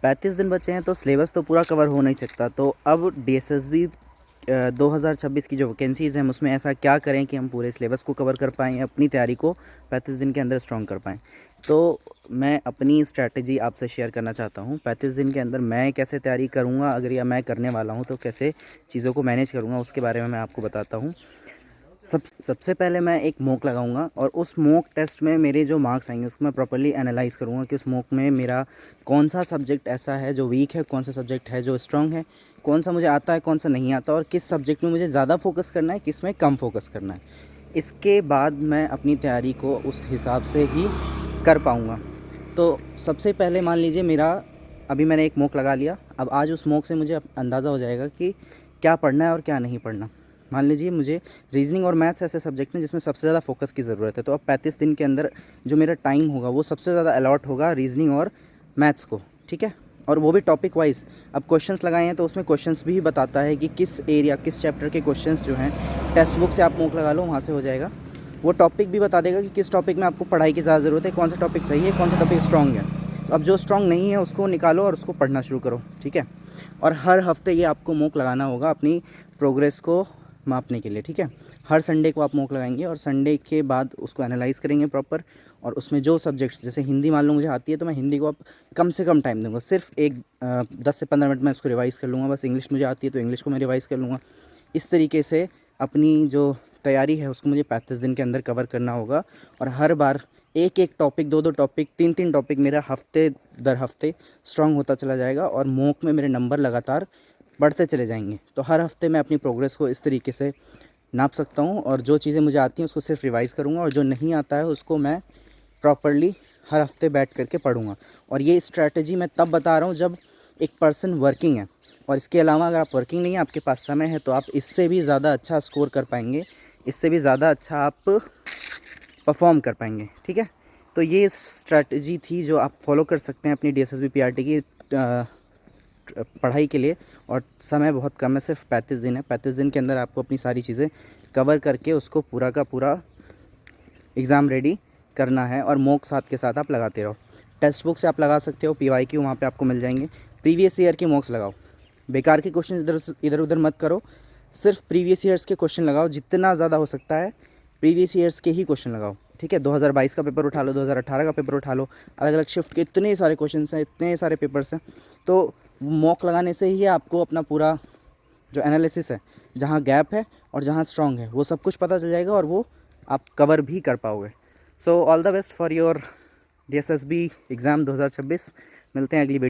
35 दिन बचे हैं तो सिलेबस तो पूरा कवर हो नहीं सकता। तो अब DSSB 2026 की जो वैकेंसीज़ हैं हम उसमें ऐसा क्या करें कि हम पूरे सिलेबस को कवर कर पाएँ, अपनी तैयारी को 35 दिन के अंदर स्ट्रॉन्ग कर पाएँ। तो मैं अपनी स्ट्रैटेजी आपसे शेयर करना चाहता हूँ। 35 दिन के अंदर मैं कैसे तैयारी करूँगा, अगर या मैं करने वाला हूँ तो कैसे चीज़ों को मैनेज करूँगा, उसके बारे में मैं आपको बताता हूँ। सबसे पहले मैं एक मॉक लगाऊंगा और उस मॉक टेस्ट में मेरे जो मार्क्स आएंगे उसको मैं प्रॉपर्ली एनालाइज़ करूंगा कि उस मॉक में मेरा कौन सा सब्जेक्ट ऐसा है जो वीक है, कौन सा सब्जेक्ट है जो स्ट्रांग है, कौन सा मुझे आता है, कौन सा नहीं आता, और किस सब्जेक्ट में मुझे ज़्यादा फोकस करना है, किस में कम फोकस करना है। इसके बाद मैं अपनी तैयारी को उस हिसाब से ही कर पाऊँगा। तो सबसे पहले मान लीजिए मेरा अभी मैंने एक मॉक लगा लिया, अब आज उस मॉक से मुझे अंदाज़ा हो जाएगा कि क्या पढ़ना है और क्या नहीं पढ़ना। मान लीजिए मुझे रीजनिंग और मैथ्स ऐसे सब्जेक्ट हैं जिसमें सबसे ज़्यादा फोकस की ज़रूरत है, तो अब 35 दिन के अंदर जो मेरा टाइम होगा वो सबसे ज़्यादा अलॉट होगा रीजनिंग और मैथ्स को, ठीक है। और वो भी टॉपिक वाइज। अब क्वेश्चंस लगाए हैं तो उसमें क्वेश्चंस भी बताता है कि किस एरिया, किस चैप्टर के क्वेश्चंस जो हैं टेक्स्ट बुक से आप मॉक लगा लो, वहाँ से हो जाएगा। वो टॉपिक भी बता देगा कि किस टॉपिक में आपको पढ़ाई की ज़्यादा ज़रूरत है, कौन सा टॉपिक सही है, कौन सा टॉपिक स्ट्रॉन्ग है। तो अब जो स्ट्रॉन्ग नहीं है उसको निकालो और उसको पढ़ना शुरू करो, ठीक है। और हर हफ्ते ये आपको मॉक लगाना होगा अपनी प्रोग्रेस को मापने के लिए, ठीक है। हर संडे को आप मॉक लगाएंगे और संडे के बाद उसको एनालाइज़ करेंगे प्रॉपर, और उसमें जो सब्जेक्ट्स, जैसे हिंदी मान लो मुझे आती है तो मैं हिंदी को अब कम से कम टाइम दूंगा, सिर्फ 10 से 15 मिनट में इसको रिवाइज़ कर लूँगा। बस इंग्लिश मुझे आती है तो इंग्लिश को मैं रिवाइज़ कर लूँगा। इस तरीके से अपनी जो तैयारी है उसको मुझे 35 दिन के अंदर कवर करना होगा। और हर बार एक एक टॉपिक, दो दो टॉपिक, तीन तीन टॉपिक मेरा हफ्ते दर हफ्ते स्ट्रॉन्ग होता चला जाएगा और मॉक में मेरे नंबर लगातार बढ़ते चले जाएंगे। तो हर हफ्ते मैं अपनी प्रोग्रेस को इस तरीके से नाप सकता हूँ, और जो चीज़ें मुझे आती हैं उसको सिर्फ रिवाइज़ करूँगा, और जो नहीं आता है उसको मैं प्रॉपर्ली हर हफ्ते बैठ करके पढ़ूँगा। और ये स्ट्रैटेजी मैं तब बता रहा हूँ जब एक पर्सन वर्किंग है। और इसके अलावा अगर आप वर्किंग नहीं है, आपके पास समय है, तो आप इससे भी ज़्यादा अच्छा स्कोर कर पाएंगे, इससे भी ज़्यादा अच्छा आप परफॉर्म कर पाएंगे, ठीक है। तो ये स्ट्रैटेजी थी जो आप फॉलो कर सकते हैं अपनी DSSB PRT की पढ़ाई के लिए। और समय बहुत कम है, सिर्फ 35 दिन है। 35 दिन के अंदर आपको अपनी सारी चीज़ें कवर करके उसको पूरा का पूरा एग्ज़ाम रेडी करना है। और मॉक साथ के साथ आप लगाते रहो। टेक्स्ट बुक से आप लगा सकते हो, PYQ वहाँ पे आपको मिल जाएंगे। प्रीवियस ईयर के मॉक्स लगाओ, बेकार के क्वेश्चन इधर उधर मत करो, सिर्फ प्रीवियस ईयर्स के क्वेश्चन लगाओ। जितना ज़्यादा हो सकता है प्रीवियस ईयर्स के ही क्वेश्चन लगाओ, ठीक है। 2022 का पेपर उठा लो, 2018 का पेपर उठा लो, अलग अलग शिफ्ट के इतने सारे क्वेश्चन हैं, इतने सारे पेपर्स हैं। तो मॉक लगाने से ही आपको अपना पूरा जो एनालिसिस है, जहाँ गैप है और जहाँ स्ट्रॉन्ग है, वो सब कुछ पता चल जाएगा और वो आप कवर भी कर पाओगे। So all the best for your DSSB exam 2026। मिलते हैं अगली वीडियो।